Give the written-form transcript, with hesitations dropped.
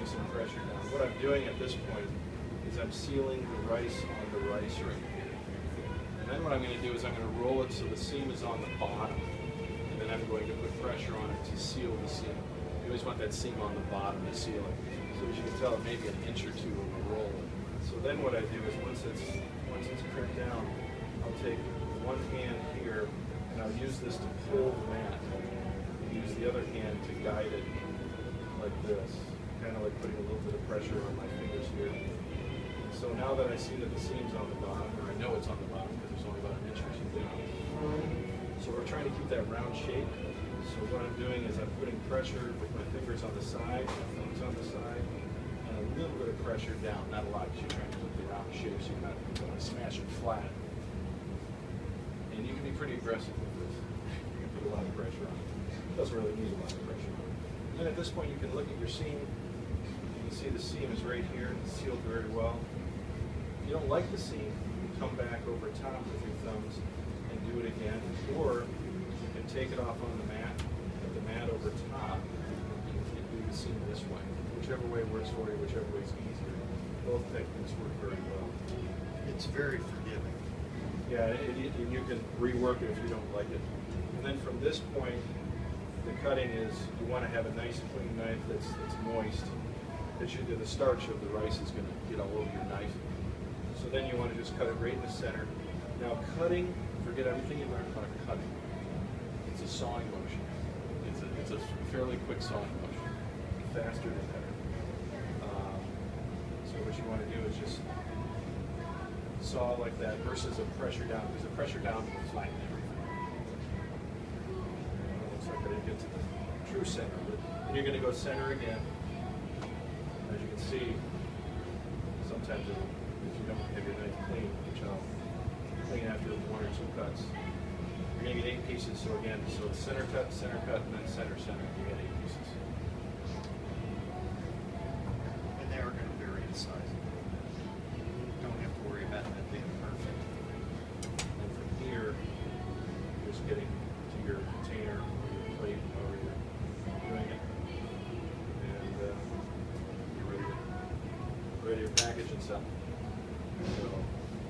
putting some pressure down. What I'm doing at this point is I'm sealing the rice on the rice right here. And then what I'm going to do is I'm going to roll it so the seam is on the bottom. And then I'm going to put pressure on it to seal the seam. You always want that seam on the bottom to seal it. So as you can tell, it may be an inch or two of a roll. So then what I do is once it's crimped down, I'll take one hand here and I'll use this to pull the mat. And use the other hand to guide it like this. Kind of like putting a little bit of pressure on my fingers here. So now that I see that the seam's on the bottom, or I know it's on the bottom because there's only about an inch or two down. So we're trying to keep that round shape. So what I'm doing is I'm putting pressure with my fingers on the side, my thumbs on the side, and a little bit of pressure down. Not a lot because you're trying to keep the round shape so you're not going to smash it flat. And you can be pretty aggressive with this. You can put a lot of pressure on it. It doesn't really need a lot of pressure on it. And then at this point you can look at your seam. You can see the seam is right here. It's sealed very well. If you don't like the seam, you can come back over top with your thumbs and do it again. Or you can take it off on the mat, put the mat over top, and do the seam this way. Whichever way works for you, whichever way is easier. Both techniques work very well. It's very forgiving. Yeah, and you can rework it if you don't like it. And then from this point, the cutting is, you want to have a nice clean knife that's moist, because the starch of the rice is going to get all over your knife. So then you want to just cut it right in the center. Now cutting, forget everything you learned about cutting. It's a sawing motion. It's a fairly quick sawing motion. The faster the better. So what you want to do is just saw like that versus a pressure down, because the pressure down will flatten everything. It looks like I didn't get to the true center, but then you're going to go center again. As you can see, sometimes if you don't have your knife clean, which I'll clean after one or two cuts, you're going to get 8 pieces. So again, so center cut, and then center, you get 8 pieces. And they are going to vary in size. Don't have to worry about that being perfect. And from here, just getting to your container or your plate, however you're doing it, and you're ready to package and sell.